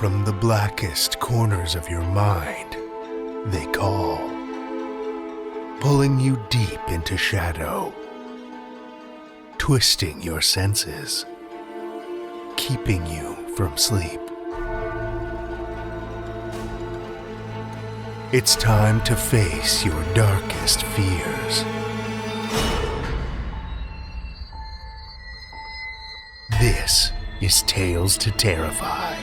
from the blackest corners of your mind, they call, pulling you deep into shadow, twisting your senses, keeping you from sleep. It's time to face your darkest fears. This is Tales to Terrify.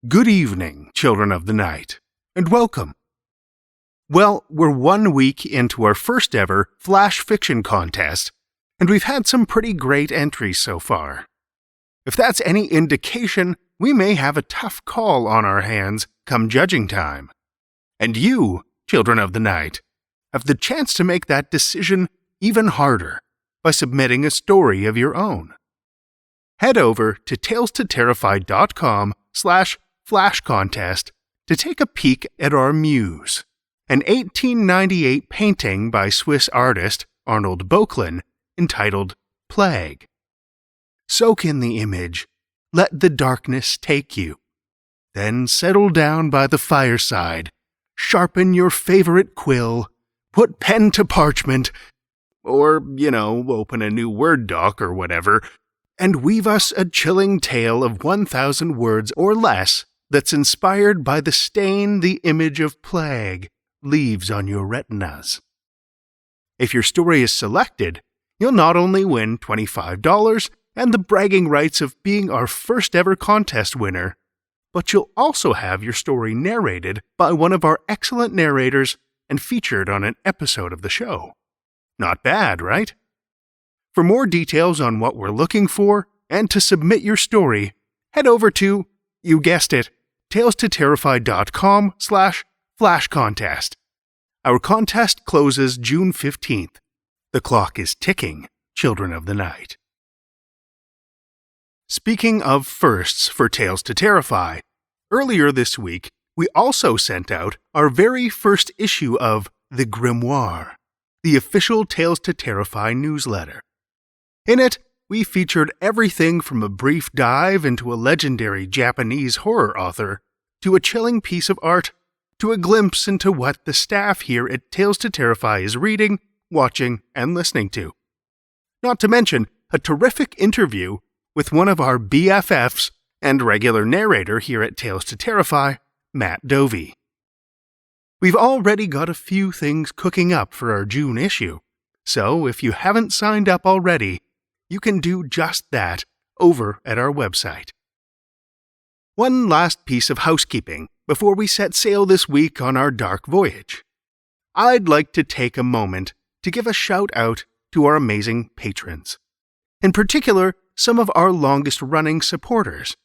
Good evening, children of the night, and welcome. Well, we're 1 week into our first ever flash fiction contest, and we've had some pretty great entries so far. If that's any indication, we may have a tough call on our hands come judging time. And you, children of the night, have the chance to make that decision even harder by submitting a story of your own. Head over to talestoterrify.com/flash contest to take a peek at our muse, an 1898 painting by Swiss artist Arnold Böcklin entitled Plague. Soak in the image, let the darkness take you. Then settle down by the fireside, sharpen your favorite quill, put pen to parchment, or, open a new Word doc or whatever, and weave us a chilling tale of 1,000 words or less that's inspired by the stain the image of plague leaves on your retinas. If your story is selected, you'll not only win $25 and the bragging rights of being our first ever contest winner, but you'll also have your story narrated by one of our excellent narrators and featured on an episode of the show. Not bad, right? For more details on what we're looking for and to submit your story, head over to, you guessed it, talestoterrify.com/flash contest. Our contest closes June 15th. The clock is ticking, children of the night. Speaking of firsts for Tales to Terrify, earlier this week we also sent out our very first issue of The Grimoire, the official Tales to Terrify newsletter. In it, we featured everything from a brief dive into a legendary Japanese horror author, to a chilling piece of art, to a glimpse into what the staff here at Tales to Terrify is reading, watching, and listening to. Not to mention a terrific interview with one of our BFFs and regular narrator here at Tales to Terrify, Matt Dovey. We've already got a few things cooking up for our June issue, so if you haven't signed up already, you can do just that over at our website. One last piece of housekeeping before we set sail this week on our dark voyage. I'd like to take a moment to give a shout out to our amazing patrons. In particular, some of our longest-running supporters,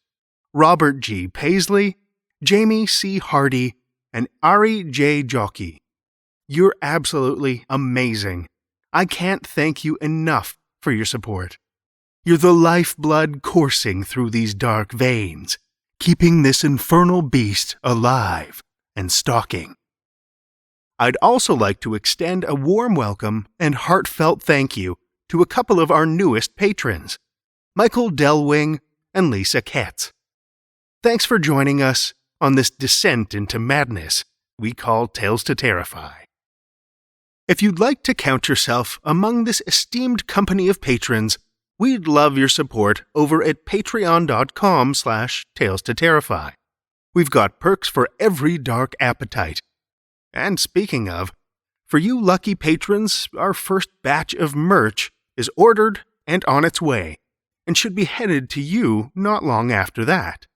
Robert G. Paisley, Jamie C. Hardy, and Ari J. Jockey. You're absolutely amazing. I can't thank you enough for your support. You're the lifeblood coursing through these dark veins, keeping this infernal beast alive and stalking. I'd also like to extend a warm welcome and heartfelt thank you to a couple of our newest patrons, Michael Delwing and Lisa Ketz. Thanks for joining us on this descent into madness we call Tales to Terrify. If you'd like to count yourself among this esteemed company of patrons, we'd love your support over at patreon.com/Tales to Terrify. We've got perks for every dark appetite. And speaking of, for you lucky patrons, our first batch of merch is ordered and on its way, and should be headed to you not long after that.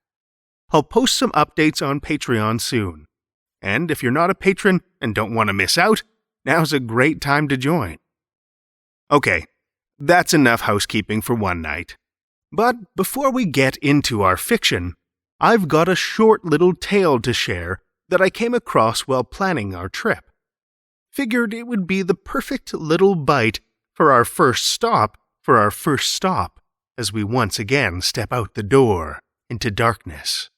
I'll post some updates on Patreon soon. And if you're not a patron and don't want to miss out, now's a great time to join. Okay, that's enough housekeeping for one night. But before we get into our fiction, I've got a short little tale to share that I came across while planning our trip. Figured it would be the perfect little bite for our first stop as we once again step out the door into darkness.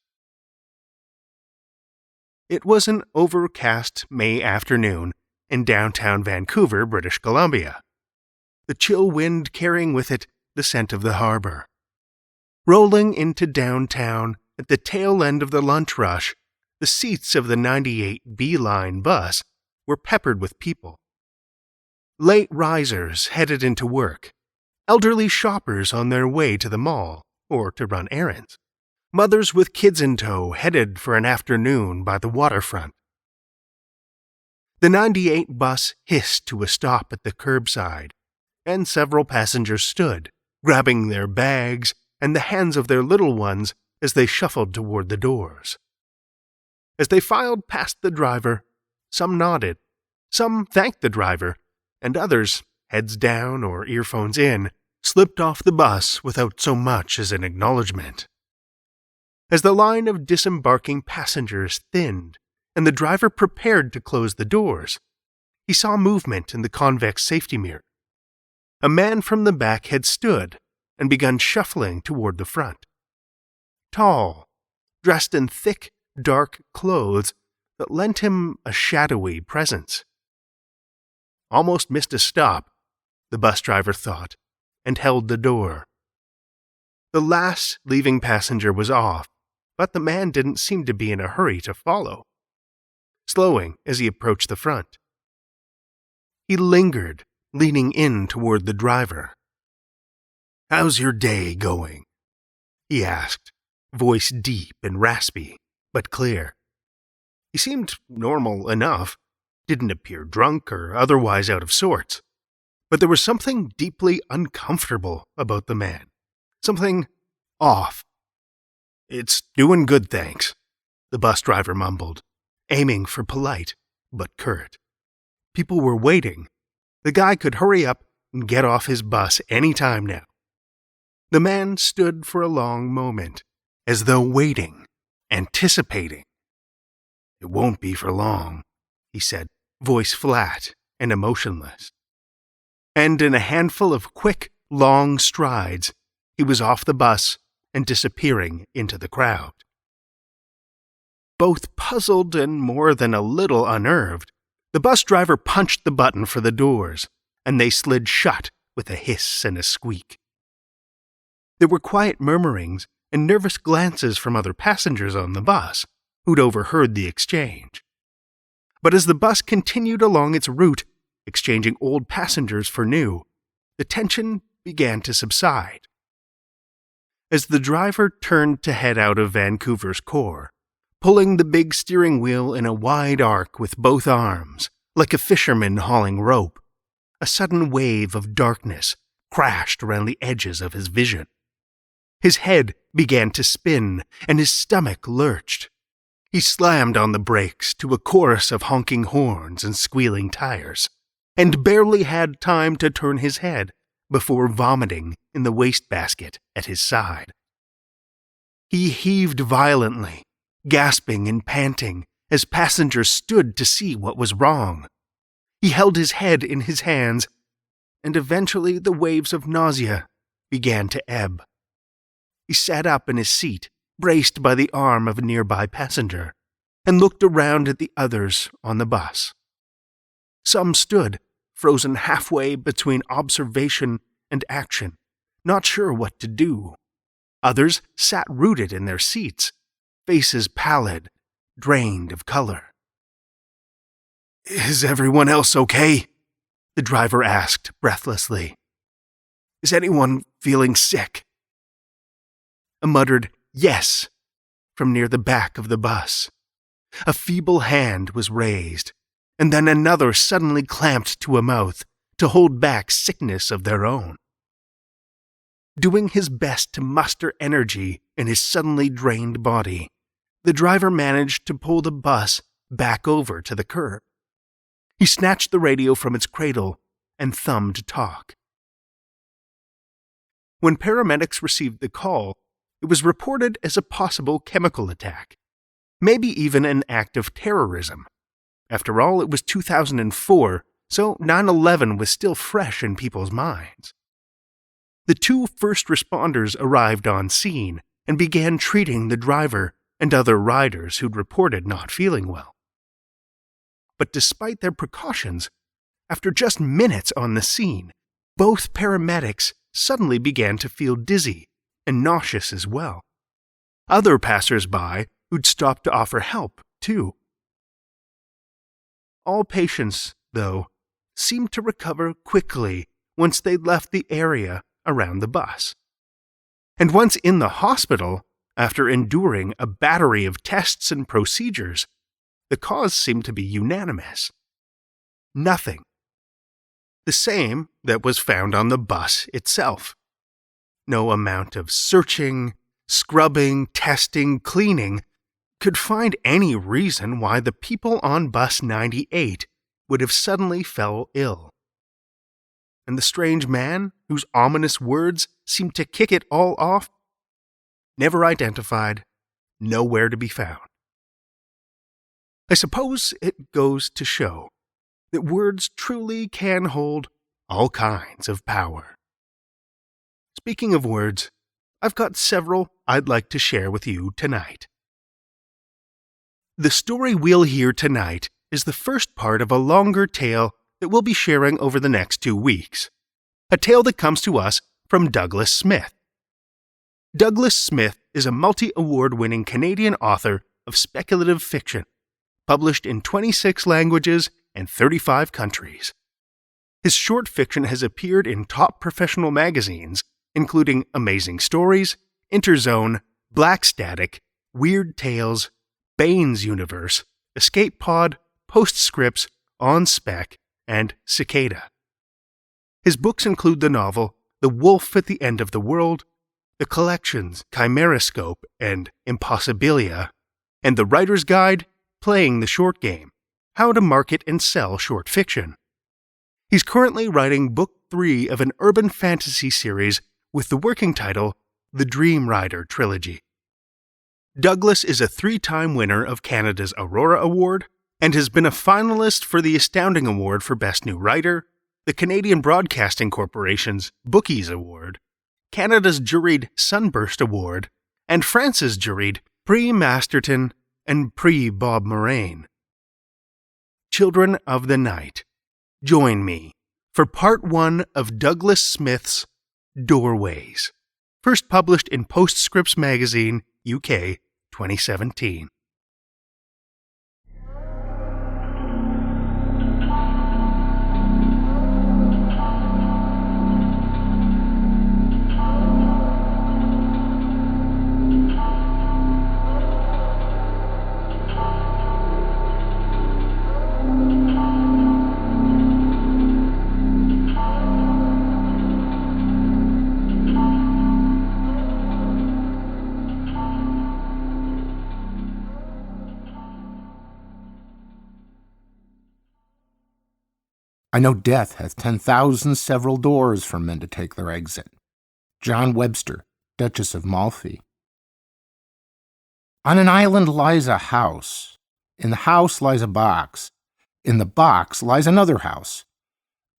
It was an overcast May afternoon in downtown Vancouver, British Columbia, the chill wind carrying with it the scent of the harbor. Rolling into downtown at the tail end of the lunch rush, the seats of the 98 B-Line bus were peppered with people. Late risers headed into work, elderly shoppers on their way to the mall or to run errands, mothers with kids in tow headed for an afternoon by the waterfront. The 98 bus hissed to a stop at the curbside, and several passengers stood, grabbing their bags and the hands of their little ones as they shuffled toward the doors. As they filed past the driver, some nodded, some thanked the driver, and others, heads down or earphones in, slipped off the bus without so much as an acknowledgement. As the line of disembarking passengers thinned and the driver prepared to close the doors, he saw movement in the convex safety mirror. A man from the back had stood and begun shuffling toward the front. Tall, dressed in thick, dark clothes that lent him a shadowy presence. Almost missed a stop, the bus driver thought, and held the door. The last leaving passenger was off, but the man didn't seem to be in a hurry to follow, slowing as he approached the front. He lingered, leaning in toward the driver. "How's your day going?" he asked, voice deep and raspy, but clear. He seemed normal enough, didn't appear drunk or otherwise out of sorts, but there was something deeply uncomfortable about the man, something off. "It's doing good, thanks," the bus driver mumbled, aiming for polite, but curt. People were waiting. The guy could hurry up and get off his bus any time now. The man stood for a long moment, as though waiting, anticipating. "It won't be for long," he said, voice flat and emotionless. And in a handful of quick, long strides, he was off the bus and disappearing into the crowd. Both puzzled and more than a little unnerved, the bus driver punched the button for the doors, and they slid shut with a hiss and a squeak. There were quiet murmurings and nervous glances from other passengers on the bus, who'd overheard the exchange. But as the bus continued along its route, exchanging old passengers for new, the tension began to subside. As the driver turned to head out of Vancouver's core, pulling the big steering wheel in a wide arc with both arms, like a fisherman hauling rope, a sudden wave of darkness crashed around the edges of his vision. His head began to spin, and his stomach lurched. He slammed on the brakes to a chorus of honking horns and squealing tires, and barely had time to turn his head before vomiting in the wastebasket at his side. He heaved violently, gasping and panting as passengers stood to see what was wrong. He held his head in his hands, and eventually the waves of nausea began to ebb. He sat up in his seat, braced by the arm of a nearby passenger, and looked around at the others on the bus. Some stood, frozen halfway between observation and action, not sure what to do. Others sat rooted in their seats, faces pallid, drained of color. "Is everyone else okay?" the driver asked breathlessly. "Is anyone feeling sick?" A muttered "yes" from near the back of the bus. A feeble hand was raised, and then another suddenly clamped to a mouth to hold back sickness of their own. Doing his best to muster energy in his suddenly drained body, the driver managed to pull the bus back over to the curb. He snatched the radio from its cradle and thumbed talk. When paramedics received the call, it was reported as a possible chemical attack, maybe even an act of terrorism. After all, it was 2004, so 9/11 was still fresh in people's minds. The two first responders arrived on scene and began treating the driver and other riders who'd reported not feeling well. But despite their precautions, after just minutes on the scene, both paramedics suddenly began to feel dizzy and nauseous as well. Other passers-by who'd stopped to offer help, too. All patients, though, seemed to recover quickly once they'd left the area around the bus. And once in the hospital, after enduring a battery of tests and procedures, the cause seemed to be unanimous. Nothing. The same that was found on the bus itself. No amount of searching, scrubbing, testing, cleaning could find any reason why the people on bus 98 would have suddenly fell ill. And the strange man, whose ominous words seemed to kick it all off, never identified, nowhere to be found. I suppose it goes to show that words truly can hold all kinds of power. Speaking of words, I've got several I'd like to share with you tonight. The story we'll hear tonight is the first part of a longer tale that we'll be sharing over the next 2 weeks. A tale that comes to us from Douglas Smith. Douglas Smith is a multi-award-winning Canadian author of speculative fiction, published in 26 languages and 35 countries. His short fiction has appeared in top professional magazines, including Amazing Stories, Interzone, Black Static, Weird Tales, Bane's Universe, Escape Pod, Postscripts, On Spec, and Cicada. His books include the novel The Wolf at the End of the World, the collections Chimeroscope and Impossibilia, and the Writer's Guide, Playing the Short Game, How to Market and Sell Short Fiction. He's currently writing Book 3 of an urban fantasy series with the working title The Dream Rider Trilogy. Douglas is a 3-time winner of Canada's Aurora Award and has been a finalist for the Astounding Award for Best New Writer, the Canadian Broadcasting Corporation's Bookies Award, Canada's juried Sunburst Award, and France's juried Prix Masterton and Prix Bob Moraine. Children of the Night, join me for Part 1 of Douglas Smith's Doorways, first published in Postscripts Magazine, UK, 2017. I know death hath 10,000 several doors for men to take their exit. John Webster, Duchess of Malfi. On an island lies a house. In the house lies a box. In the box lies another house.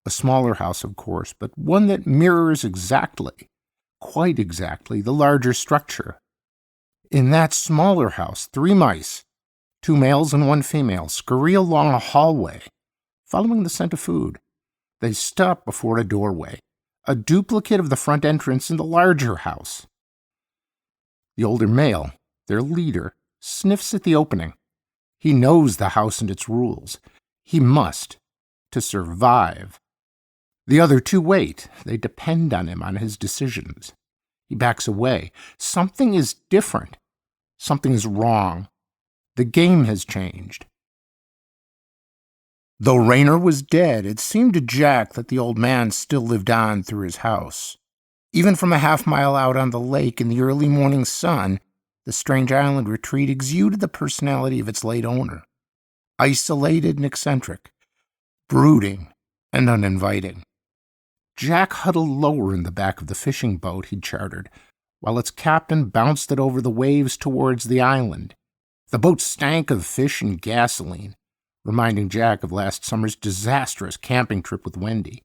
A smaller house, of course, but one that mirrors exactly, quite exactly, the larger structure. In that smaller house, 3 mice, 2 males and 1 female, scurry along a hallway, following the scent of food. They stop before a doorway, a duplicate of the front entrance in the larger house. The older male, their leader, sniffs at the opening. He knows the house and its rules. He must, to survive. The other 2 wait. They depend on him, on his decisions. He backs away. Something is different. Something is wrong. The game has changed. Though Rayner was dead, it seemed to Jack that the old man still lived on through his house. Even from a half-mile out on the lake in the early morning sun, the strange island retreat exuded the personality of its late owner. Isolated and eccentric, brooding and uninviting. Jack huddled lower in the back of the fishing boat he'd chartered, while its captain bounced it over the waves towards the island. The boat stank of fish and gasoline, reminding Jack of last summer's disastrous camping trip with Wendy,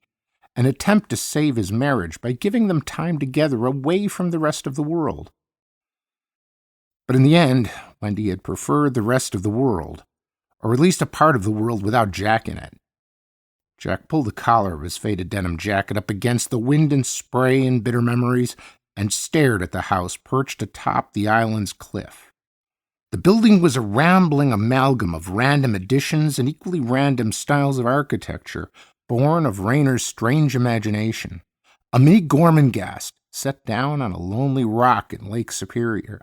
an attempt to save his marriage by giving them time together away from the rest of the world. But in the end, Wendy had preferred the rest of the world, or at least a part of the world without Jack in it. Jack pulled the collar of his faded denim jacket up against the wind and spray and bitter memories and stared at the house perched atop the island's cliff. The building was a rambling amalgam of random additions and equally random styles of architecture, born of Rayner's strange imagination. A mini Gormenghast set down on a lonely rock in Lake Superior.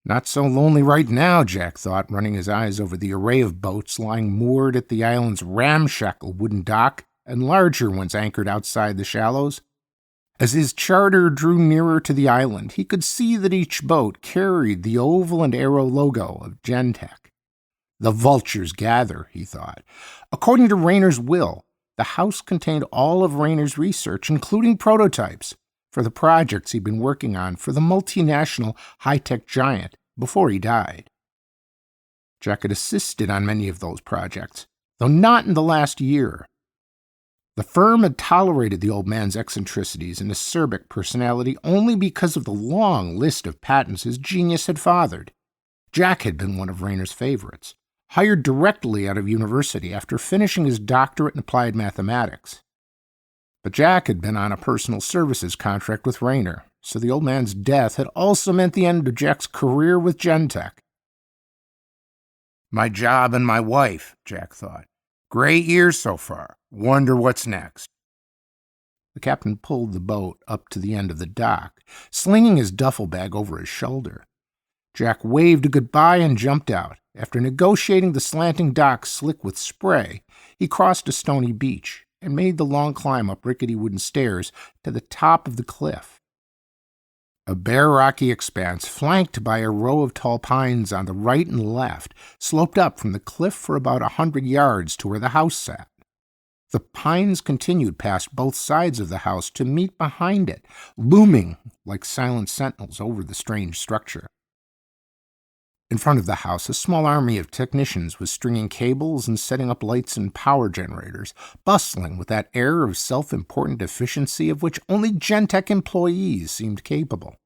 Not so lonely right now, Jack thought, running his eyes over the array of boats lying moored at the island's ramshackle wooden dock and larger ones anchored outside the shallows. As his charter drew nearer to the island, he could see that each boat carried the oval and arrow logo of Gentech. The vultures gather, he thought. According to Rayner's will, the house contained all of Rayner's research, including prototypes, for the projects he'd been working on for the multinational high-tech giant before he died. Jack had assisted on many of those projects, though not in the last year. The firm had tolerated the old man's eccentricities and acerbic personality only because of the long list of patents his genius had fathered. Jack had been one of Rayner's favorites, hired directly out of university after finishing his doctorate in applied mathematics. But Jack had been on a personal services contract with Rayner, so the old man's death had also meant the end of Jack's career with Gentech. My job and my wife, Jack thought. Great years so far. Wonder what's next. The captain pulled the boat up to the end of the dock, slinging his duffel bag over his shoulder. Jack waved a goodbye and jumped out. After negotiating the slanting dock slick with spray, he crossed a stony beach and made the long climb up rickety wooden stairs to the top of the cliff. A bare rocky expanse, flanked by a row of tall pines on the right and left, sloped up from the cliff for about 100 yards to where the house sat. The pines continued past both sides of the house to meet behind it, looming like silent sentinels over the strange structure. In front of the house, a small army of technicians was stringing cables and setting up lights and power generators, bustling with that air of self-important efficiency of which only Gentech employees seemed capable.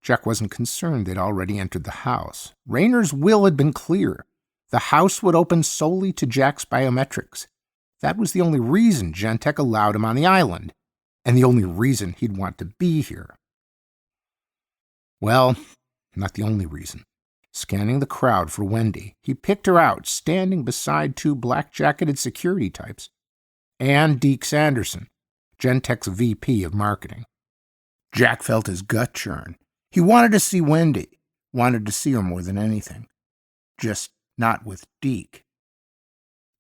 Jack wasn't concerned they'd already entered the house. Rayner's will had been clear. The house would open solely to Jack's biometrics. That was the only reason Gentech allowed him on the island, and the only reason he'd want to be here. Well, not the only reason. Scanning the crowd for Wendy, he picked her out, standing beside two black-jacketed security types, and Deke Sanderson, Gentech's VP of marketing. Jack felt his gut churn. He wanted to see Wendy, wanted to see her more than anything. Just not with Deke.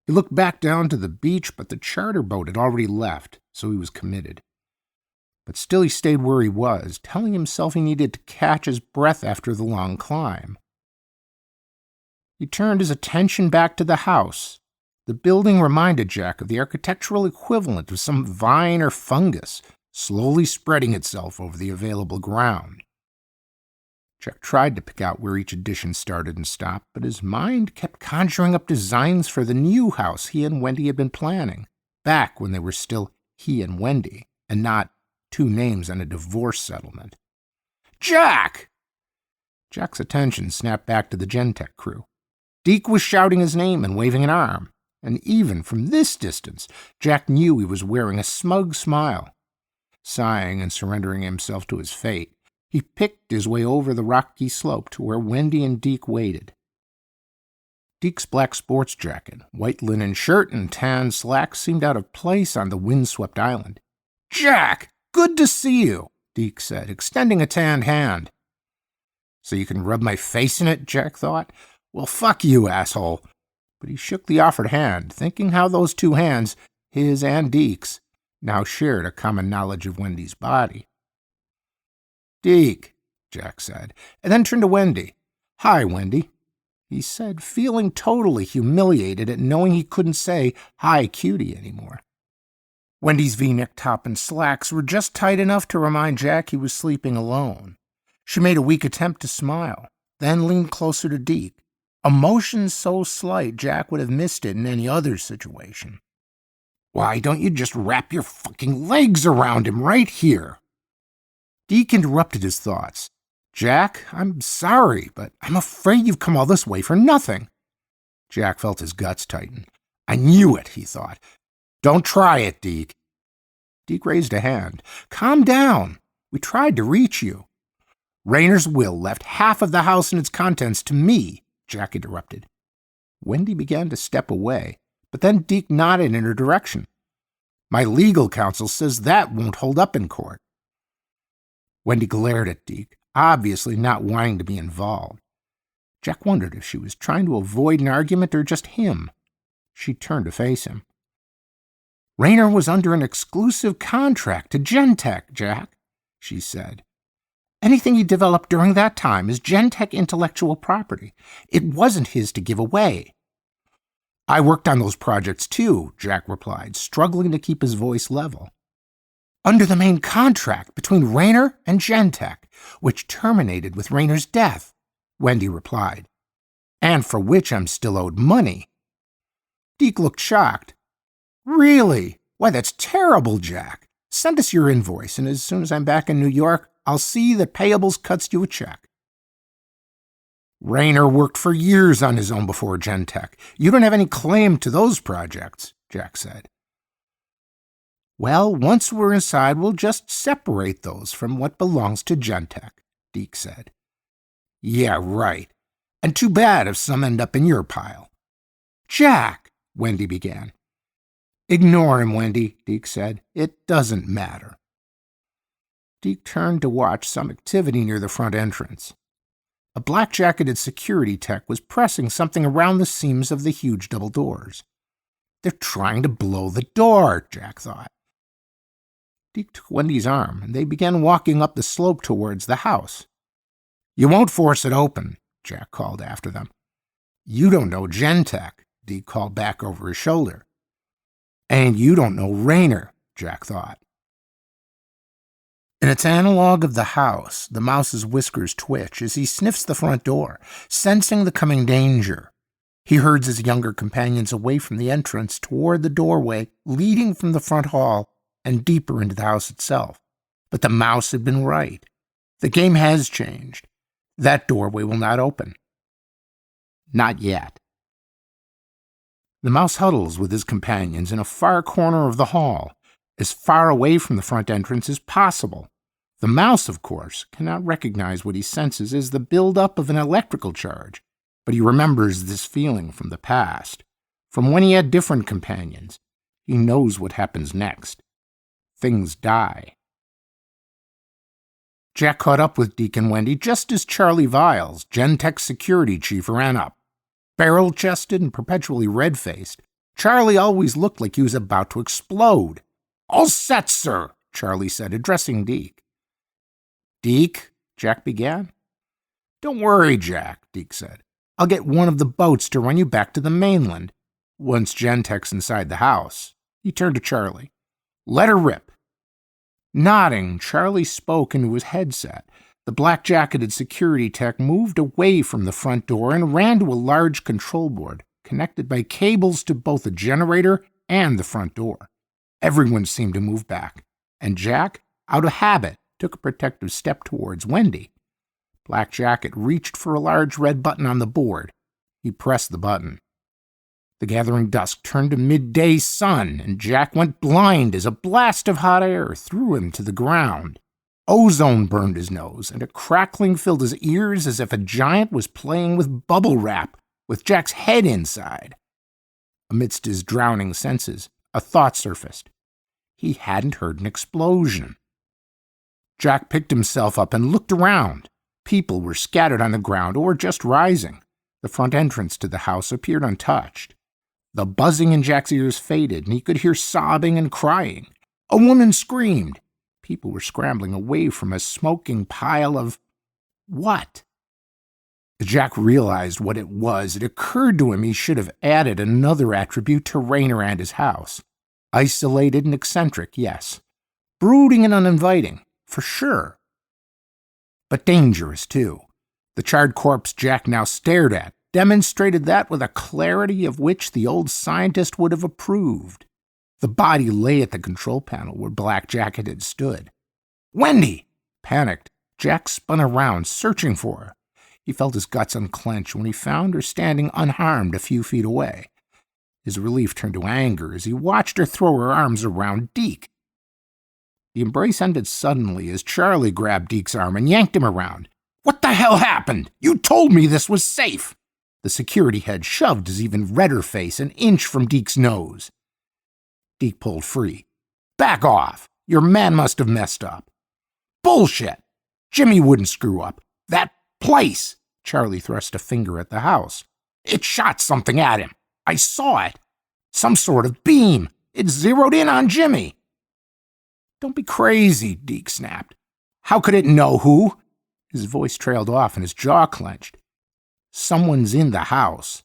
He looked back down to the beach, but the charter boat had already left, so he was committed. But still he stayed where he was, telling himself he needed to catch his breath after the long climb. He turned his attention back to the house. The building reminded Jack of the architectural equivalent of some vine or fungus, slowly spreading itself over the available ground. Jack tried to pick out where each addition started and stopped, but his mind kept conjuring up designs for the new house he and Wendy had been planning, back when they were still he and Wendy, and not two names on a divorce settlement. Jack! Jack's attention snapped back to the Gentech crew. Deke was shouting his name and waving an arm, and even from this distance, Jack knew he was wearing a smug smile. Sighing and surrendering himself to his fate, he picked his way over the rocky slope to where Wendy and Deke waited. Deke's black sports jacket, white linen shirt, and tan slacks seemed out of place on the windswept island. Jack! Good to see you, Deke said, extending a tanned hand. So you can rub my face in it, Jack thought. Well, fuck you, asshole. But he shook the offered hand, thinking how those two hands, his and Deke's, now shared a common knowledge of Wendy's body. Deke, Jack said, and then turned to Wendy. Hi, Wendy, he said, feeling totally humiliated at knowing he couldn't say hi, cutie anymore. Wendy's V-neck top and slacks were just tight enough to remind Jack he was sleeping alone. She made a weak attempt to smile, then leaned closer to Deke, a motion so slight Jack would have missed it in any other situation. Why don't you just wrap your fucking legs around him right here? Deke interrupted his thoughts. Jack, I'm sorry, but I'm afraid you've come all this way for nothing. Jack felt his guts tighten. I knew it, he thought. Don't try it, Deke. Deke raised a hand. Calm down. We tried to reach you. Rayner's will left half of the house and its contents to me, Jack interrupted. Wendy began to step away, but then Deke nodded in her direction. My legal counsel says that won't hold up in court. Wendy glared at Deke, obviously not wanting to be involved. Jack wondered if she was trying to avoid an argument or just him. She turned to face him. Rayner was under an exclusive contract to Gentech, Jack, she said. Anything he developed during that time is Gentech intellectual property. It wasn't his to give away. I worked on those projects too, Jack replied, struggling to keep his voice level. Under the main contract between Rayner and Gentech, which terminated with Rayner's death, Wendy replied, and for which I'm still owed money. Deke looked shocked. Really? Why, that's terrible, Jack. Send us your invoice, and as soon as I'm back in New York, I'll see that Payables cuts you a check. Rayner worked for years on his own before Gentech. You don't have any claim to those projects, Jack said. Well, once we're inside, we'll just separate those from what belongs to Gentech, Deke said. Yeah, right. And too bad if some end up in your pile. Jack, Wendy began. Ignore him, Wendy, Deke said. It doesn't matter. Deke turned to watch some activity near the front entrance. A black-jacketed security tech was pressing something around the seams of the huge double doors. They're trying to blow the door, Jack thought. Deke took Wendy's arm, and they began walking up the slope towards the house. You won't force it open, Jack called after them. You don't know Gentech, Deke called back over his shoulder. And you don't know Rayner, Jack thought. In its analog of the house, the mouse's whiskers twitch as he sniffs the front door, sensing the coming danger. He herds his younger companions away from the entrance toward the doorway leading from the front hall and deeper into the house itself. But the mouse had been right. The game has changed. That doorway will not open. Not yet. The mouse huddles with his companions in a far corner of the hall, as far away from the front entrance as possible. The mouse, of course, cannot recognize what he senses as the build-up of an electrical charge, but he remembers this feeling from the past, from when he had different companions. He knows what happens next. Things die. Jack caught up with Deke and Wendy just as Charlie Viles, Gentech's security chief, ran up. Barrel-chested and perpetually red-faced, Charlie always looked like he was about to explode. All set, sir, Charlie said, addressing Deke. Deke, Jack began. Don't worry, Jack, Deke said. I'll get one of the boats to run you back to the mainland. Once Gentech's inside the house. He turned to Charlie. Let her rip. Nodding, Charlie spoke into his headset. The black-jacketed security tech moved away from the front door and ran to a large control board, connected by cables to both the generator and the front door. Everyone seemed to move back, and Jack, out of habit, took a protective step towards Wendy. Black Jacket reached for a large red button on the board. He pressed the button. The gathering dusk turned to midday sun, and Jack went blind as a blast of hot air threw him to the ground. Ozone burned his nose, and a crackling filled his ears as if a giant was playing with bubble wrap, with Jack's head inside. Amidst his drowning senses, a thought surfaced. He hadn't heard an explosion. Jack picked himself up and looked around. People were scattered on the ground or just rising. The front entrance to the house appeared untouched. The buzzing in Jack's ears faded, and he could hear sobbing and crying. A woman screamed. People were scrambling away from a smoking pile of... what? As Jack realized what it was, it occurred to him he should have added another attribute to Rayner and his house. Isolated and eccentric, yes. Brooding and uninviting, for sure. But dangerous, too. The charred corpse Jack now stared at demonstrated that with a clarity of which the old scientist would have approved. The body lay at the control panel where Black Jacket had stood. Wendy! Panicked, Jack spun around, searching for her. He felt his guts unclench when he found her standing unharmed a few feet away. His relief turned to anger as he watched her throw her arms around Deke. The embrace ended suddenly as Charlie grabbed Deke's arm and yanked him around. "What the hell happened? You told me this was safe!" The security head shoved his even redder face an inch from Deke's nose. Deke pulled free. "Back off! Your man must have messed up." "Bullshit! Jimmy wouldn't screw up. That place!" Charlie thrust a finger at the house. "It shot something at him. I saw it. Some sort of beam. It zeroed in on Jimmy." "Don't be crazy," Deke snapped. "How could it know who?" His voice trailed off and his jaw clenched. "Someone's in the house."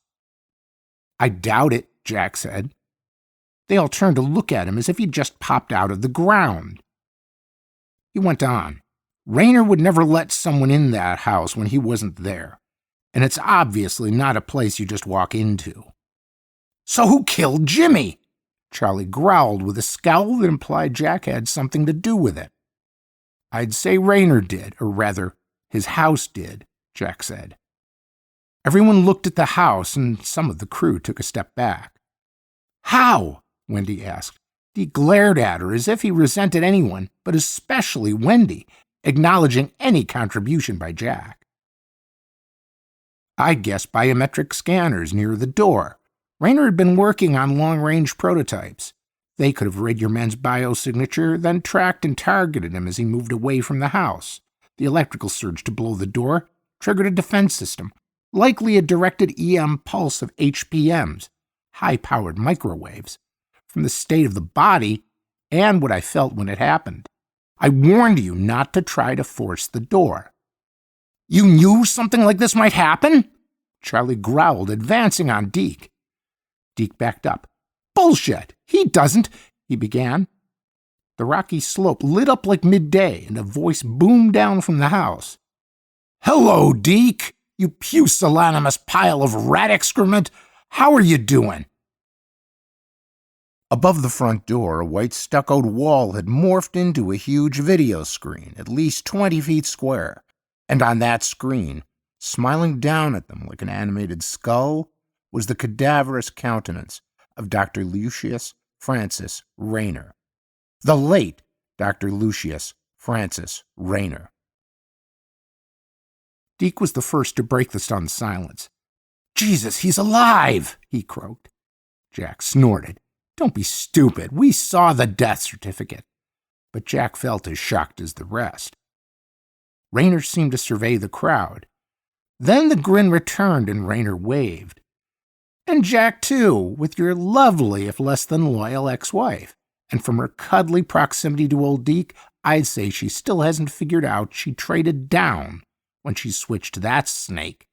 "I doubt it," Jack said. They all turned to look at him as if he'd just popped out of the ground. He went on. "Raynor would never let someone in that house when he wasn't there, and it's obviously not a place you just walk into." "So who killed Jimmy?" Charlie growled with a scowl that implied Jack had something to do with it. "I'd say Raynor did, or rather, his house did," Jack said. Everyone looked at the house, and some of the crew took a step back. "How?" Wendy asked. He glared at her as if he resented anyone, but especially Wendy, acknowledging any contribution by Jack. "I guess biometric scanners near the door. Raynor had been working on long-range prototypes. They could have read your man's biosignature, then tracked and targeted him as he moved away from the house. The electrical surge to blow the door triggered a defense system, likely a directed EM pulse of HPMs, high-powered microwaves, from the state of the body and what I felt when it happened. I warned you not to try to force the door." "You knew something like this might happen?" Charlie growled, advancing on Deke. Deke backed up. "Bullshit! He doesn't," he began. The rocky slope lit up like midday, and a voice boomed down from the house. "Hello, Deke, you pusillanimous pile of rat excrement! How are you doing?" Above the front door, a white stuccoed wall had morphed into a huge video screen, at least 20 feet square, and on that screen, smiling down at them like an animated skull, was the cadaverous countenance of Dr. Lucius Francis Raynor. The late Dr. Lucius Francis Raynor. Deke was the first to break the stunned silence. "Jesus, he's alive!" he croaked. Jack snorted. "Don't be stupid. We saw the death certificate." But Jack felt as shocked as the rest. Raynor seemed to survey the crowd. Then the grin returned and Raynor waved. "And Jack, too, with your lovely, if less than loyal, ex-wife. And from her cuddly proximity to old Deke, I'd say she still hasn't figured out she traded down when she switched to that snake."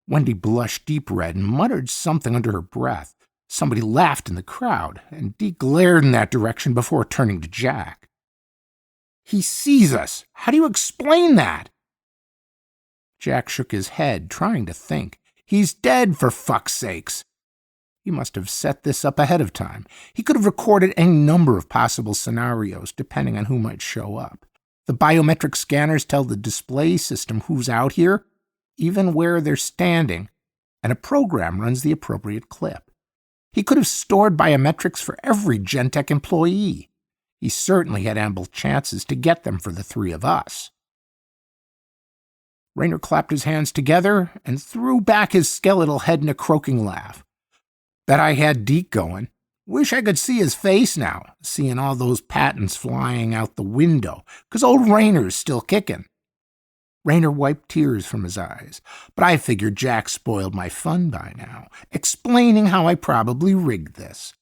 Wendy blushed deep red and muttered something under her breath. Somebody laughed in the crowd, and Deke glared in that direction before turning to Jack. "He sees us. How do you explain that?" Jack shook his head, trying to think. "He's dead, for fuck's sakes." He must have set this up ahead of time. He could have recorded any number of possible scenarios, depending on who might show up. The biometric scanners tell the display system who's out here, even where they're standing, and a program runs the appropriate clip. He could have stored biometrics for every Gentech employee. He certainly had ample chances to get them for the three of us. Raynor clapped his hands together and threw back his skeletal head in a croaking laugh. "Bet I had Deke going. Wish I could see his face now, seeing all those patents flying out the window, 'cause old Raynor's still kicking." Raynor wiped tears from his eyes, but I figured Jack spoiled my fun by now, explaining how I probably rigged this.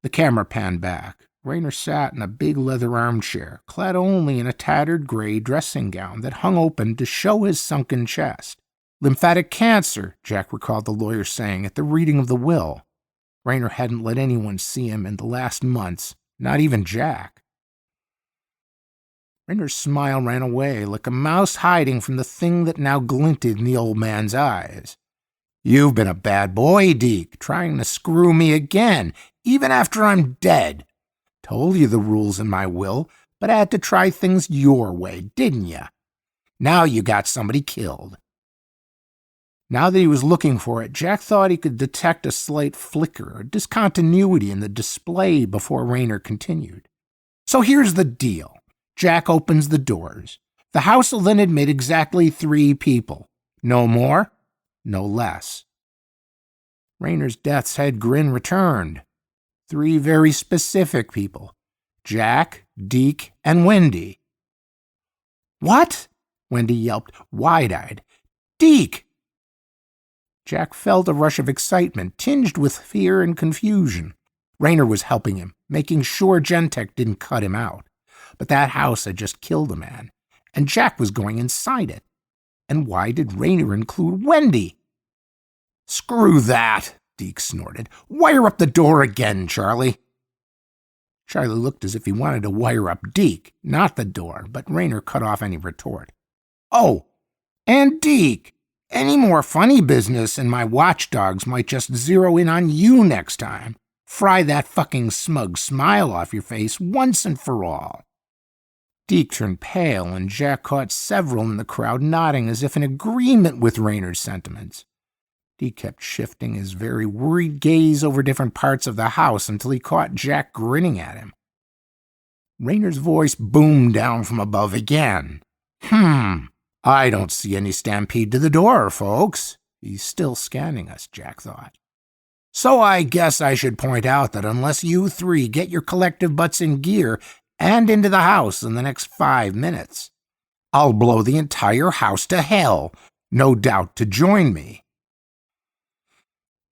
The camera panned back. Raynor sat in a big leather armchair, clad only in a tattered gray dressing gown that hung open to show his sunken chest. "Lymphatic cancer," Jack recalled the lawyer saying at the reading of the will. Raynor hadn't let anyone see him in the last months, not even Jack. Raynor's smile ran away like a mouse hiding from the thing that now glinted in the old man's eyes. "You've been a bad boy, Deke, trying to screw me again, even after I'm dead. Told you the rules in my will, but had to try things your way, didn't you? Now you got somebody killed." Now that he was looking for it, Jack thought he could detect a slight flicker or discontinuity in the display before Rayner continued. "So here's the deal." Jack opens the doors. "The house will then admit exactly 3 people. No more, no less." Rayner's death's head grin returned. 3 very specific people. Jack, Deke, and Wendy. "What?" Wendy yelped, wide-eyed. "Deke!" Jack felt a rush of excitement, tinged with fear and confusion. Rayner was helping him, making sure Gentek didn't cut him out. But that house had just killed a man, and Jack was going inside it. And why did Rayner include Wendy? "Screw that," Deke snorted. "Wire up the door again, Charlie." Charlie looked as if he wanted to wire up Deke, not the door, but Rayner cut off any retort. "Oh, and Deke, any more funny business and my watchdogs might just zero in on you next time. Fry that fucking smug smile off your face once and for all." Deke turned pale, and Jack caught several in the crowd nodding as if in agreement with Rayner's sentiments. Deke kept shifting his very worried gaze over different parts of the house until he caught Jack grinning at him. Rayner's voice boomed down from above again. I don't see any stampede to the door, folks." He's still scanning us, Jack thought. "So I guess I should point out that unless you 3 get your collective butts in gear and into the house in the next 5 minutes, I'll blow the entire house to hell, no doubt to join me."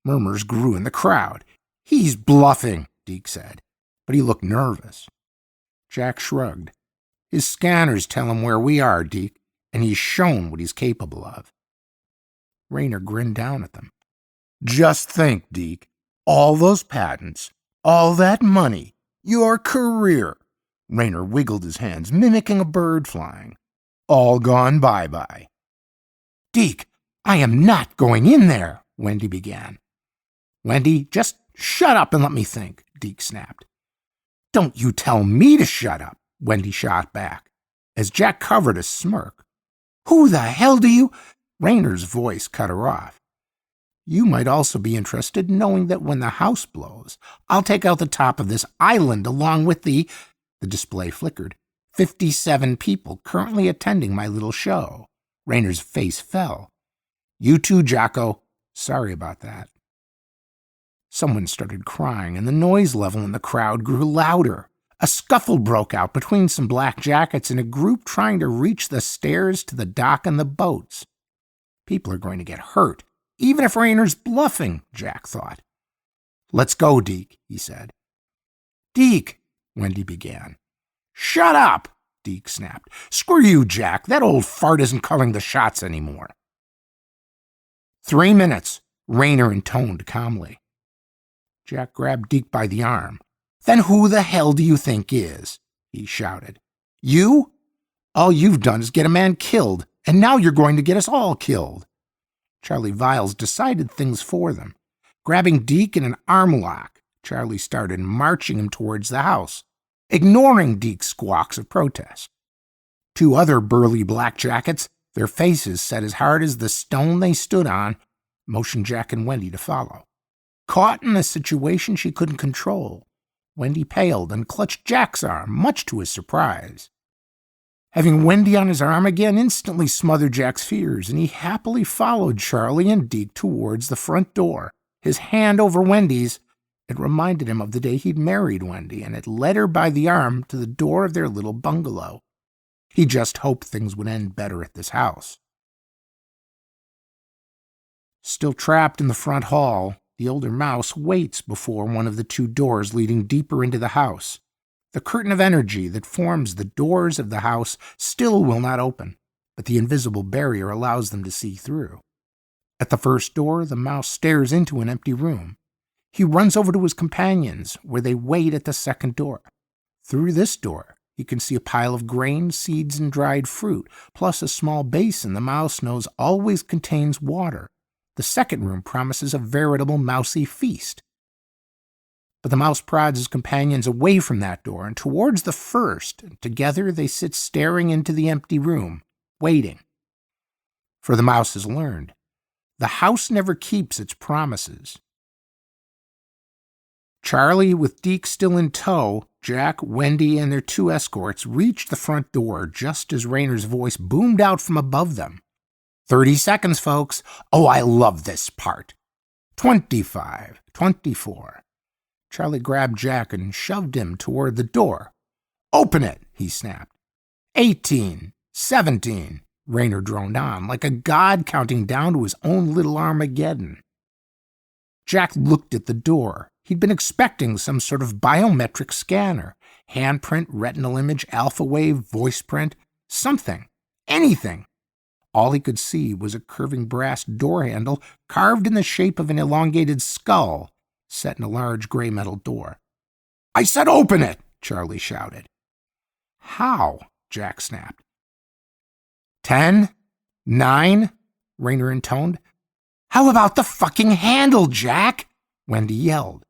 Murmurs grew in the crowd. "He's bluffing," Deke said, but he looked nervous. Jack shrugged. "His scanners tell him where we are, Deke, and he's shown what he's capable of." Rayner grinned down at them. "Just think, Deke, all those patents, all that money, your career." Rayner wiggled his hands, mimicking a bird flying. "All gone bye-bye." "Deke, I am not going in there," Wendy began. "Wendy, just shut up and let me think," Deke snapped. "Don't you tell me to shut up," Wendy shot back, as Jack covered a smirk. "Who the hell do you—" Rayner's voice cut her off. "You might also be interested in knowing that when the house blows, I'll take out the top of this island along with the display flickered, 57 people currently attending my little show." Rayner's face fell. "You too, Jocko. Sorry about that." Someone started crying, and the noise level in the crowd grew louder. A scuffle broke out between some black jackets and a group trying to reach the stairs to the dock and the boats. People are going to get hurt, even if Rayner's bluffing, Jack thought. "Let's go, Deke," he said. "Deke," Wendy began. "Shut up," Deke snapped. "Screw you, Jack. That old fart isn't calling the shots anymore." 3 minutes, Rayner intoned calmly. Jack grabbed Deke by the arm. "Then who the hell do you think is?" he shouted. "You? All you've done is get a man killed, and now you're going to get us all killed." Charlie Viles decided things for them. Grabbing Deke in an arm lock, Charlie started marching him towards the house, ignoring Deke's squawks of protest. 2 other burly blackjackets, their faces set as hard as the stone they stood on, motioned Jack and Wendy to follow. Caught in a situation she couldn't control, Wendy paled and clutched Jack's arm, much to his surprise. Having Wendy on his arm again instantly smothered Jack's fears, and he happily followed Charlie and Deke towards the front door, his hand over Wendy's. It reminded him of the day he'd married Wendy, and it led her by the arm to the door of their little bungalow. He just hoped things would end better at this house. Still trapped in the front hall, the older mouse waits before one of the 2 doors leading deeper into the house. The curtain of energy that forms the doors of the house still will not open, but the invisible barrier allows them to see through. At the first door, the mouse stares into an empty room. He runs over to his companions, where they wait at the second door. Through this door, he can see a pile of grain, seeds, and dried fruit, plus a small basin the mouse knows always contains water. The second room promises a veritable mousy feast. But the mouse prods his companions away from that door and towards the first, and together they sit staring into the empty room, waiting. For the mouse has learned, the house never keeps its promises. Charlie, with Deke still in tow, Jack, Wendy, and their 2 escorts reached the front door just as Raynor's voice boomed out from above them. 30 seconds, folks. Oh, I love this part. 25, 24. Charlie grabbed Jack and shoved him toward the door. Open it, he snapped. 18, 17. Raynor droned on, like a god counting down to his own little Armageddon. Jack looked at the door. He'd been expecting some sort of biometric scanner. Handprint, retinal image, alpha wave, voice print. Something. Anything. All he could see was a curving brass door handle carved in the shape of an elongated skull set in a large gray metal door. I said open it, Charlie shouted. How? Jack snapped. 10, 9, Raynor intoned. How about the fucking handle, Jack? Wendy yelled.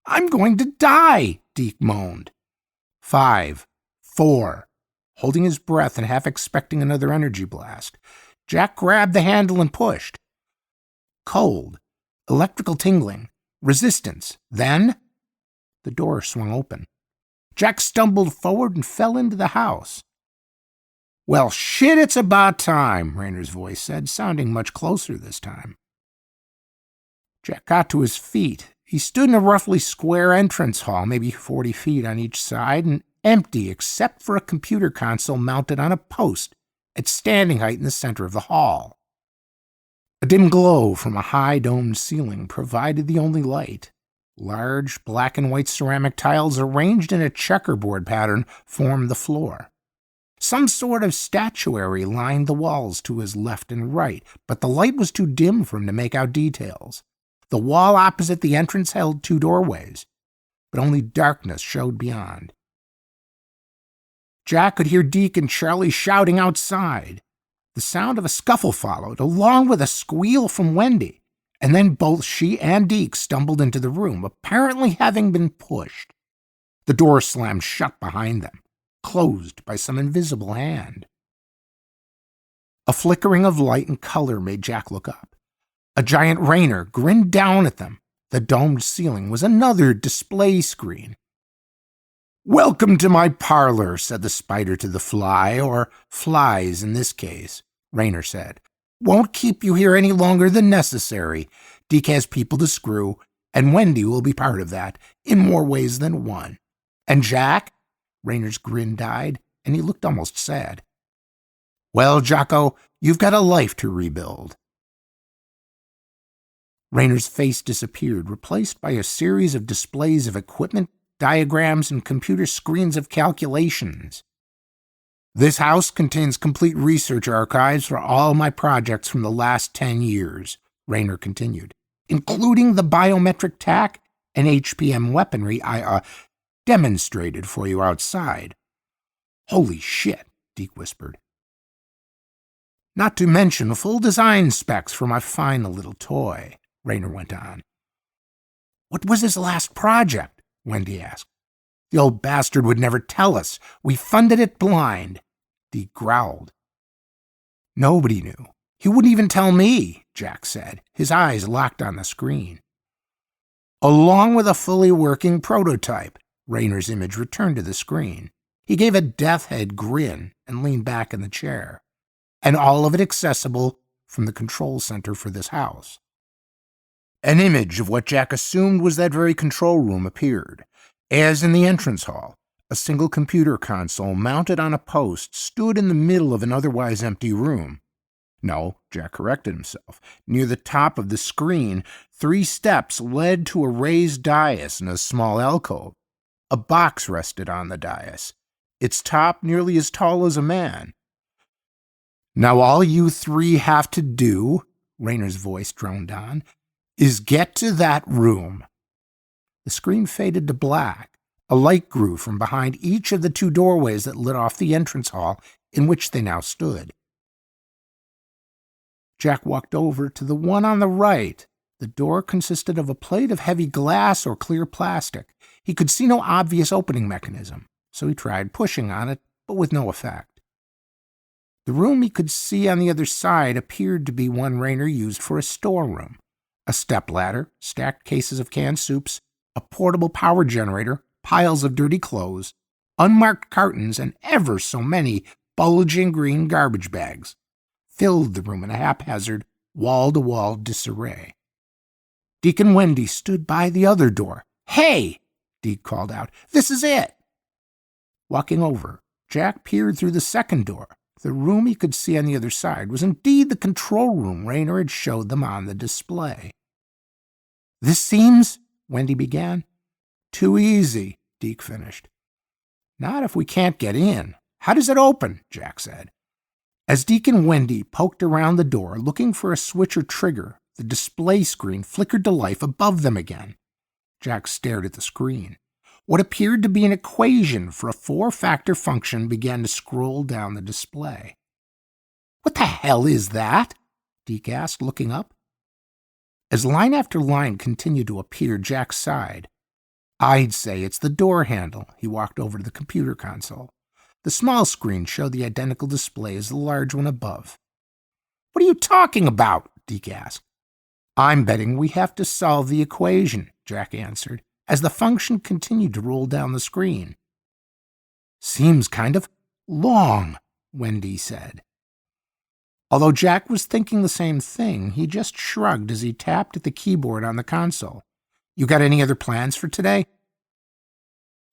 I'm going to die, Deke moaned. 5, 4. Holding his breath and half expecting another energy blast, Jack grabbed the handle and pushed. Cold, electrical tingling, resistance. Then the door swung open. Jack stumbled forward and fell into the house. Well, shit, it's about time, Raynor's voice said, sounding much closer this time. Jack got to his feet. He stood in a roughly square entrance hall, maybe 40 feet on each side, and empty except for a computer console mounted on a post at standing height in the center of the hall. A dim glow from a high domed ceiling provided the only light. Large black and white ceramic tiles arranged in a checkerboard pattern formed the floor. Some sort of statuary lined the walls to his left and right, but the light was too dim for him to make out details. The wall opposite the entrance held 2 doorways, but only darkness showed beyond. Jack could hear Deke and Charlie shouting outside. The sound of a scuffle followed, along with a squeal from Wendy, and then both she and Deke stumbled into the room, apparently having been pushed. The door slammed shut behind them, closed by some invisible hand. A flickering of light and color made Jack look up. A giant Raynor grinned down at them. The domed ceiling was another display screen. Welcome to my parlor, said the spider to the fly, or flies in this case, Raynor said. Won't keep you here any longer than necessary. Deke has people to screw, and Wendy will be part of that, in more ways than one. And Jack? Raynor's grin died, and he looked almost sad. Well, Jocko, you've got a life to rebuild. Raynor's face disappeared, replaced by a series of displays of equipment, diagrams, and computer screens of calculations. This house contains complete research archives for all my projects from the last 10 years, Raynor continued, including the biometric tac and HPM weaponry I demonstrated for you outside. Holy shit, Deke whispered. Not to mention full design specs for my fine little toy, Raynor went on. What was his last project? Wendy asked. The old bastard would never tell us. We funded it blind. Deke growled. Nobody knew. He wouldn't even tell me, Jack said, his eyes locked on the screen. Along with a fully working prototype, Raynor's image returned to the screen. He gave a death head grin and leaned back in the chair. And all of it accessible from the control center for this house. An image of what Jack assumed was that very control room appeared. As in the entrance hall, a single computer console mounted on a post stood in the middle of an otherwise empty room. No, Jack corrected himself. Near the top of the screen, 3 steps led to a raised dais in a small alcove. A box rested on the dais, its top nearly as tall as a man. Now all you 3 have to do, Raynor's voice droned on, is get to that room. The screen faded to black. A light grew from behind each of the 2 doorways that lit off the entrance hall in which they now stood. Jack walked over to the one on the right, The door consisted of a plate of heavy glass or clear plastic. He could see no obvious opening mechanism, so he tried pushing on it, but with no effect. The room he could see on the other side appeared to be one Rayner used for a storeroom. A stepladder, stacked cases of canned soups, a portable power generator, piles of dirty clothes, unmarked cartons, and ever so many bulging green garbage bags filled the room in a haphazard, wall-to-wall disarray. Deke and Wendy stood by the other door. "Hey!" Deke called out. "This is it!" Walking over, Jack peered through the second door. The room he could see on the other side was indeed the control room Rayner had showed them on the display. "This seems," Wendy began. "Too easy," Deke finished. "Not if we can't get in. How does it open?" Jack said. As Deke and Wendy poked around the door, looking for a switch or trigger, the display screen flickered to life above them again. Jack stared at the screen. What appeared to be an equation for a 4-factor function began to scroll down the display. "What the hell is that?" Deke asked, looking up. As line after line continued to appear, Jack sighed. "I'd say it's the door handle." He walked over to the computer console. The small screen showed the identical display as the large one above. "What are you talking about?" Deke asked. "I'm betting we have to solve the equation," Jack answered, as the function continued to roll down the screen. "Seems kind of long," Wendy said. Although Jack was thinking the same thing, he just shrugged as he tapped at the keyboard on the console. "You got any other plans for today?"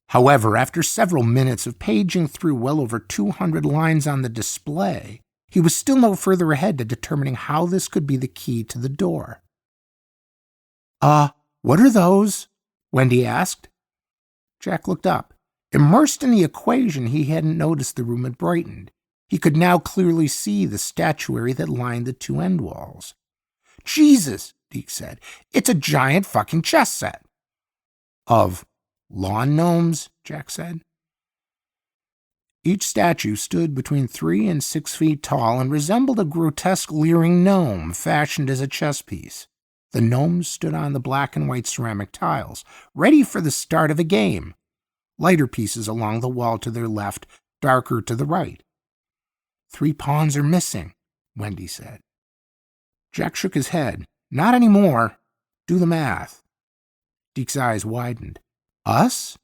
However, after several minutes of paging through well over 200 lines on the display, he was still no further ahead to determining how this could be the key to the door. What are those?" Wendy asked. Jack looked up. Immersed in the equation, he hadn't noticed the room had brightened. He could now clearly see the statuary that lined the two end walls. "Jesus," Deke said. "It's a giant fucking chess set." "Of lawn gnomes," Jack said. Each statue stood between 3 and 6 feet tall and resembled a grotesque leering gnome fashioned as a chess piece. The gnomes stood on the black and white ceramic tiles, ready for the start of a game. Lighter pieces along the wall to their left, darker to the right. 3 pawns are missing," Wendy said. Jack shook his head. "Not anymore. Do the math." Deke's eyes widened. "Us?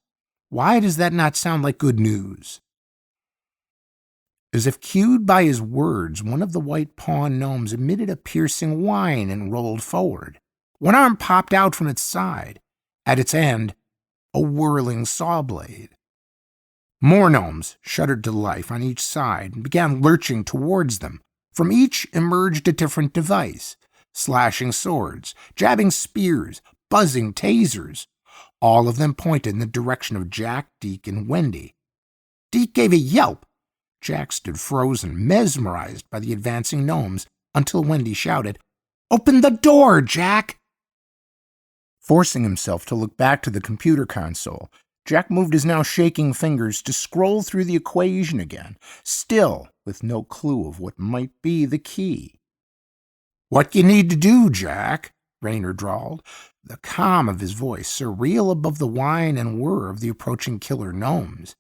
Why does that not sound like good news?" As if cued by his words, one of the white pawn gnomes emitted a piercing whine and rolled forward. One arm popped out from its side. At its end, a whirling saw blade. More gnomes shuddered to life on each side and began lurching towards them. From each emerged a different device, slashing swords, jabbing spears, buzzing tasers. All of them pointed in the direction of Jack, Deke, and Wendy. Deke gave a yelp. Jack stood frozen, mesmerized by the advancing gnomes, until Wendy shouted, "Open the door, Jack!" Forcing himself to look back to the computer console, Jack moved his now shaking fingers to scroll through the equation again, still with no clue of what might be the key. "What you need to do, Jack," Rayner drawled, the calm of his voice surreal above the whine and whir of the approaching killer gnomes,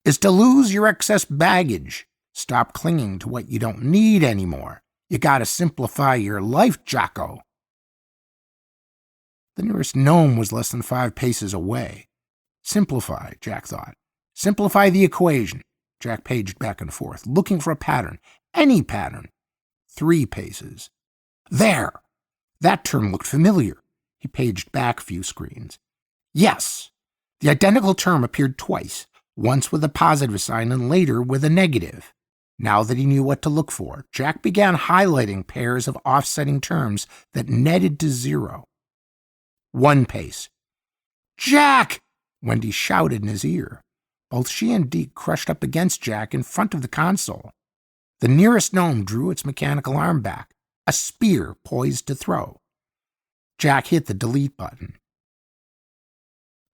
"is to lose your excess baggage. Stop clinging to what you don't need anymore. You gotta simplify your life, Jocko." The nearest gnome was less than 5 paces away. Simplify, Jack thought. Simplify the equation. Jack paged back and forth, looking for a pattern. Any pattern. 3 paces. There! That term looked familiar. He paged back a few screens. Yes! The identical term appeared twice, once with a positive sign and later with a negative. Now that he knew what to look for, Jack began highlighting pairs of offsetting terms that netted to 0. 1 pace. "Jack!" Wendy shouted in his ear. Both she and Deke crushed up against Jack in front of the console. The nearest gnome drew its mechanical arm back, a spear poised to throw. Jack hit the delete button.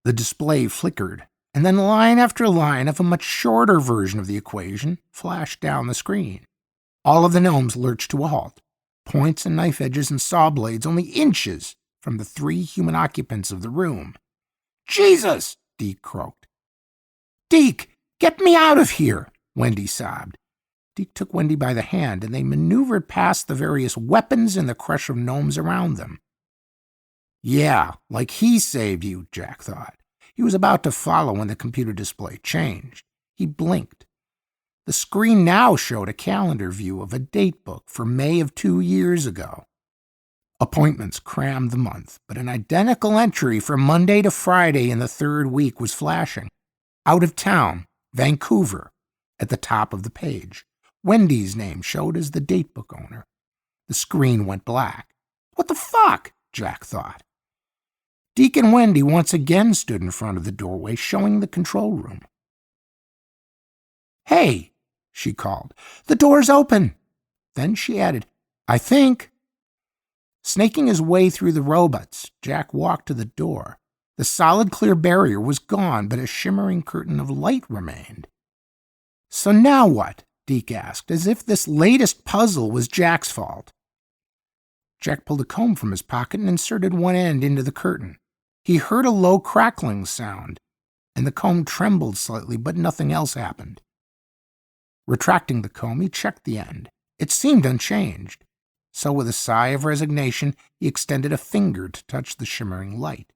The display flickered, and then line after line of a much shorter version of the equation flashed down the screen. All of the gnomes lurched to a halt. points and knife edges and saw blades only inches from the 3 human occupants of the room. "Jesus!" Deke croaked. "Deke, get me out of here!" Wendy sobbed. Deke took Wendy by the hand, and they maneuvered past the various weapons and the crush of gnomes around them. Yeah, like he saved you, Jack thought. He was about to follow when the computer display changed. He blinked. The screen now showed a calendar view of a date book for May of 2 years ago. Appointments crammed the month, but an identical entry from Monday to Friday in the 3rd week was flashing. Out of town, Vancouver, at the top of the page. Wendy's name showed as the datebook owner. The screen went black. What the fuck? Jack thought. Deke and Wendy once again stood in front of the doorway, showing the control room. "Hey," she called, "the door's open." Then she added, "I think." Snaking his way through the robots, Jack walked to the door. The solid clear barrier was gone, but a shimmering curtain of light remained. "So now what?" Deke asked, as if this latest puzzle was Jack's fault. Jack pulled a comb from his pocket and inserted one end into the curtain. He heard a low crackling sound, and the comb trembled slightly, but nothing else happened. Retracting the comb, he checked the end. It seemed unchanged. So with a sigh of resignation, he extended a finger to touch the shimmering light.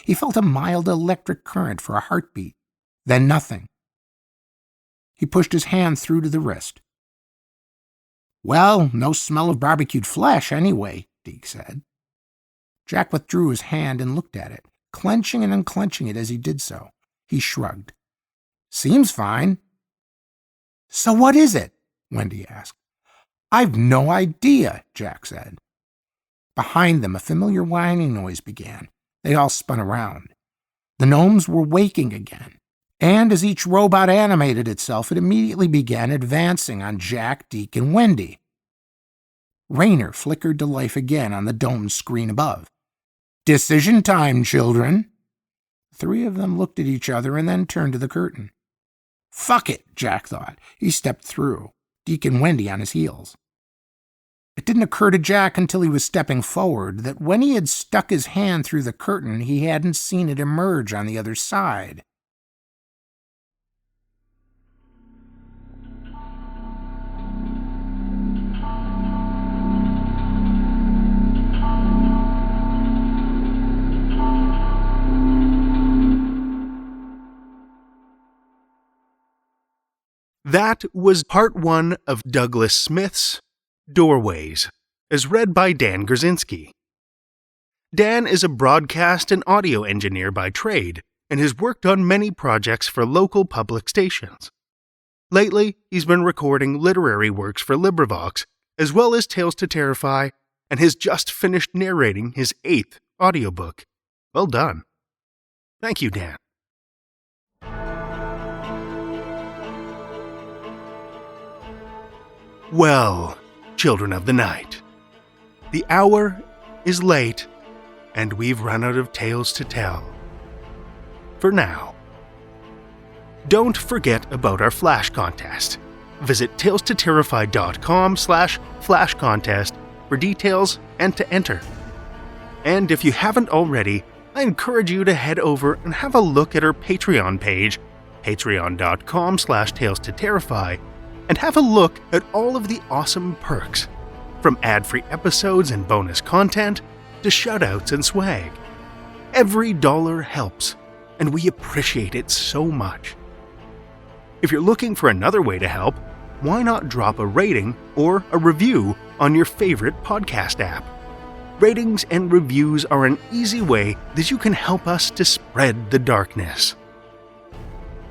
He felt a mild electric current for a heartbeat, then nothing. He pushed his hand through to the wrist. "Well, no smell of barbecued flesh, anyway," Deke said. Jack withdrew his hand and looked at it, clenching and unclenching it as he did so. He shrugged. "Seems fine." "So what is it?" Wendy asked. "I've no idea," Jack said. Behind them, a familiar whining noise began. They all spun around. The gnomes were waking again. And as each robot animated itself, it immediately began advancing on Jack, Deke, and Wendy. Raynor flickered to life again on the domed screen above. "Decision time, children." The 3 of them looked at each other and then turned to the curtain. "Fuck it," Jack thought. He stepped through, Deke and Wendy on his heels. It didn't occur to Jack until he was stepping forward that when he had stuck his hand through the curtain, he hadn't seen it emerge on the other side. That was part 1 of Douglas Smith's Doorways, as read by Dan Gurzynski. Dan is a broadcast and audio engineer by trade and has worked on many projects for local public stations. Lately, he's been recording literary works for LibriVox, as well as Tales to Terrify, and has just finished narrating his 8th audiobook. Well done. Thank you, Dan. Well, children of the night, the hour is late, and we've run out of tales to tell. For now. Don't forget about our Flash contest. Visit talestoterrify.com/Flash contest for details and to enter. And if you haven't already, I encourage you to head over and have a look at our Patreon page, patreon.com/talestoterrify, and have a look at all of the awesome perks, from ad-free episodes and bonus content to shoutouts and swag. Every dollar helps, and we appreciate it so much. If you're looking for another way to help, why not drop a rating or a review on your favorite podcast app? Ratings and reviews are an easy way that you can help us to spread the darkness.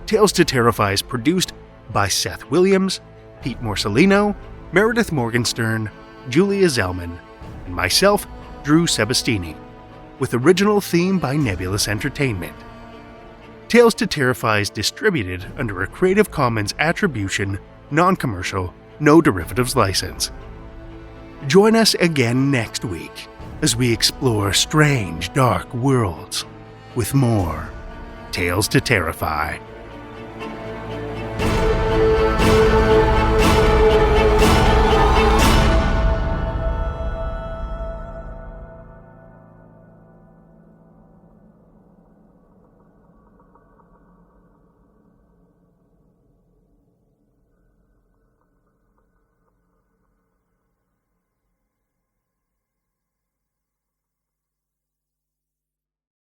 Tales to Terrify is produced by Seth Williams, Pete Morcellino, Meredith Morgenstern, Julia Zellman, and myself, Drew Sebastini, with original theme by Nebulous Entertainment. Tales to Terrify is distributed under a Creative Commons Attribution, Non-Commercial, No Derivatives license. Join us again next week as we explore strange, dark worlds with more Tales to Terrify.